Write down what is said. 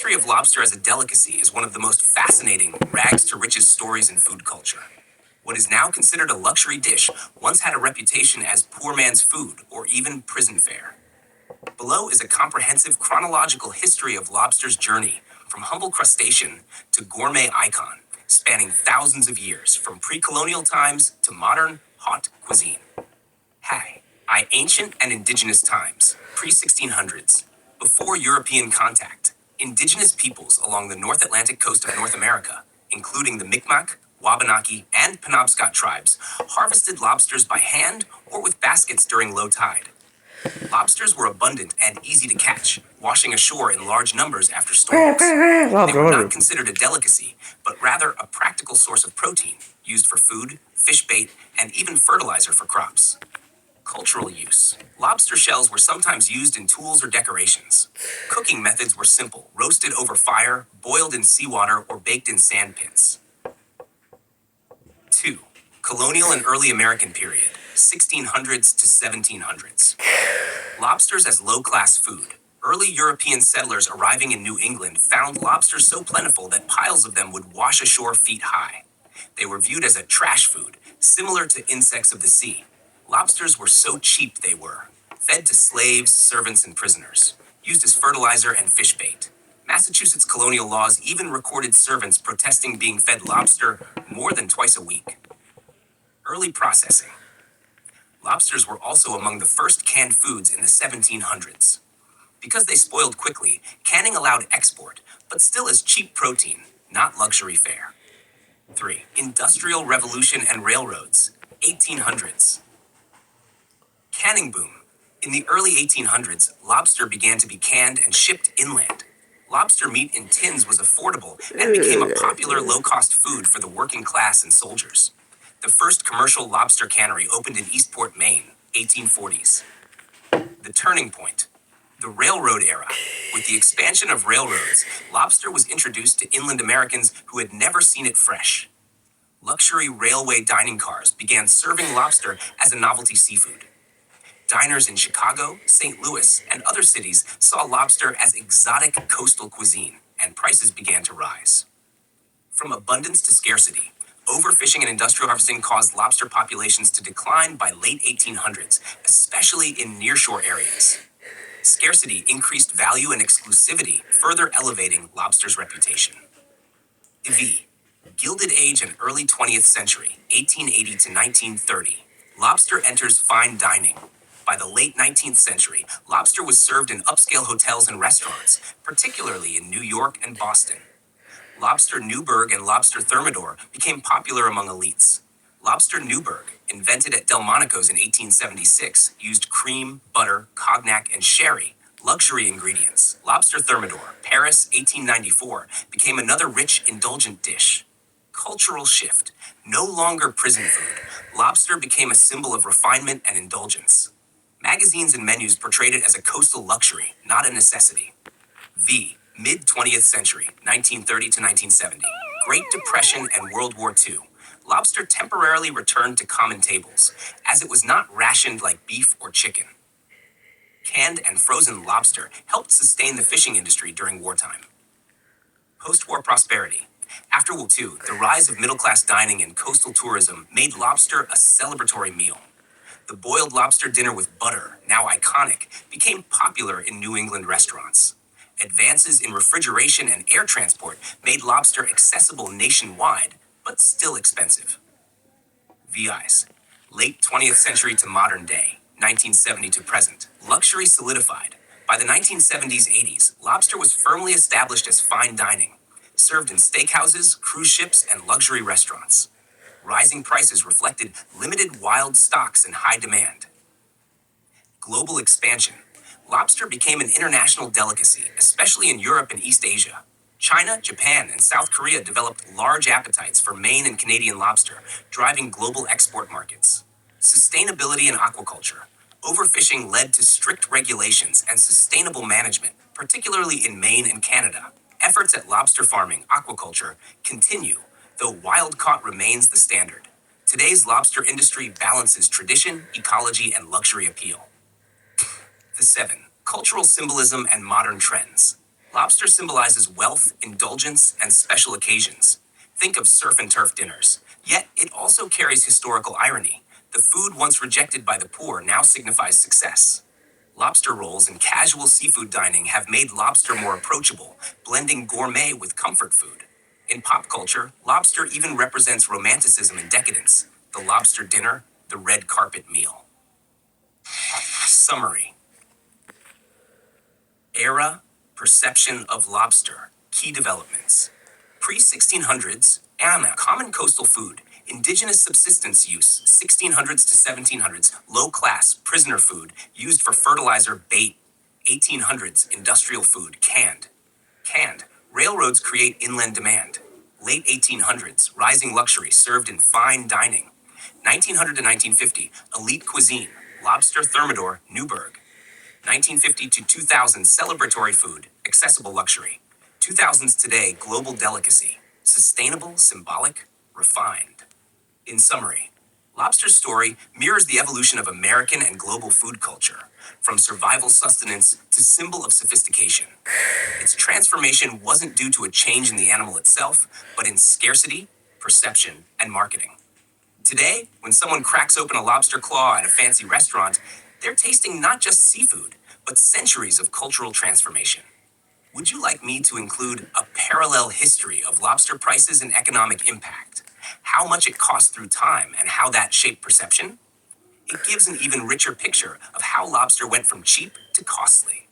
history of lobster as a delicacy is one of the most fascinating rags to riches stories in food culture. What is now considered a luxury dish once had a reputation as poor man's food or even prison fare. Below is a comprehensive chronological history of lobster's journey from humble crustacean to gourmet icon, spanning thousands of years from pre-colonial times to modern haute cuisine. Ancient and indigenous times, pre-1600s, before European contact, indigenous peoples along the North Atlantic coast of North America, including the Mi'kmaq, Wabanaki, and Penobscot tribes, harvested lobsters by hand or with baskets during low tide. Lobsters were abundant and easy to catch, washing ashore in large numbers after storms. They were not considered a delicacy, but rather a practical source of protein, used for food, fish bait, and even fertilizer for crops. Cultural use. Lobster shells were sometimes used in tools or decorations. Cooking methods were simple, roasted over fire, boiled in seawater, or baked in sand pits. 2. Colonial and early American period, 1600s to 1700s. Lobsters as low-class food. Early European settlers arriving in New England found lobsters so plentiful that piles of them would wash ashore feet high. They were viewed as a trash food, similar to insects of the sea. Lobsters were so cheap they were fed to slaves, servants, and prisoners, used as fertilizer and fish bait. Massachusetts colonial laws even recorded servants protesting being fed lobster more than twice a week. Early processing. Lobsters were also among the first canned foods in the 1700s. Because they spoiled quickly, canning allowed export, but still as cheap protein, not luxury fare. 3. Industrial Revolution and railroads, 1800s. Canning boom. In the early 1800s, lobster began to be canned and shipped inland. Lobster meat in tins was affordable and became a popular low-cost food for the working class and soldiers. The first commercial lobster cannery opened in Eastport, Maine, 1840s. The turning point. The railroad era. With the expansion of railroads, lobster was introduced to inland Americans who had never seen it fresh. Luxury railway dining cars began serving lobster as a novelty seafood. Diners in Chicago, St. Louis, and other cities saw lobster as exotic coastal cuisine, and prices began to rise. From abundance to scarcity, overfishing and industrial harvesting caused lobster populations to decline by late 1800s, especially in nearshore areas. Scarcity increased value and exclusivity, further elevating lobster's reputation. V. Gilded Age and early 20th century, 1880 to 1930. Lobster enters fine dining. By the late 19th century, lobster was served in upscale hotels and restaurants, particularly in New York and Boston. Lobster Newburg and lobster thermidor became popular among elites. Lobster Newburg, invented at Delmonico's in 1876, used cream, butter, cognac, and sherry, luxury ingredients. Lobster thermidor, Paris, 1894, became another rich, indulgent dish. Cultural shift. No longer prison food, lobster became a symbol of refinement and indulgence. Magazines and menus portrayed it as a coastal luxury, not a necessity. V. Mid-20th century, 1930 to 1970. Great Depression and World War II. Lobster temporarily returned to common tables, as it was not rationed like beef or chicken. Canned and frozen lobster helped sustain the fishing industry during wartime. Post-war prosperity. After World War II, the rise of middle-class dining and coastal tourism made lobster a celebratory meal. The boiled lobster dinner with butter, now iconic, became popular in New England restaurants. Advances in refrigeration and air transport made lobster accessible nationwide, but still expensive. VIs. Late 20th century to modern day, 1970 to present. Luxury solidified. By the 1970s, 80s, lobster was firmly established as fine dining, served in steakhouses, cruise ships, and luxury restaurants. Rising prices reflected limited wild stocks and high demand. Global expansion. Lobster became an international delicacy, especially in Europe and East Asia. China, Japan, and South Korea developed large appetites for Maine and Canadian lobster, driving global export markets. Sustainability and aquaculture. Overfishing led to strict regulations and sustainable management, particularly in Maine and Canada. Efforts at lobster farming, aquaculture, continue, though wild-caught remains the standard. Today's lobster industry balances tradition, ecology, and luxury appeal. The 7. Cultural symbolism and modern trends. Lobster symbolizes wealth, indulgence, and special occasions. Think of surf and turf dinners. Yet, it also carries historical irony. The food once rejected by the poor now signifies success. Lobster rolls and casual seafood dining have made lobster more approachable, blending gourmet with comfort food. In pop culture, lobster even represents romanticism and decadence. The lobster dinner, the red carpet meal. Summary. Era, perception of lobster, key developments. Pre-1600s, common coastal food, indigenous subsistence use, 1600s to 1700s, low-class, prisoner food, used for fertilizer, bait, 1800s, industrial food, canned, railroads create inland demand, late 1800s, rising luxury, served in fine dining, 1900 to 1950, elite cuisine, lobster thermidor, Newburgh, 1950 to 2000, celebratory food, accessible luxury. 2000s today, global delicacy, sustainable, symbolic, refined. In summary, lobster's story mirrors the evolution of American and global food culture, from survival sustenance to symbol of sophistication. Its transformation wasn't due to a change in the animal itself, but in scarcity, perception, and marketing. Today, when someone cracks open a lobster claw at a fancy restaurant, they're tasting not just seafood, but centuries of cultural transformation. Would you like me to include a parallel history of lobster prices and economic impact? How much it cost through time and how that shaped perception? It gives an even richer picture of how lobster went from cheap to costly.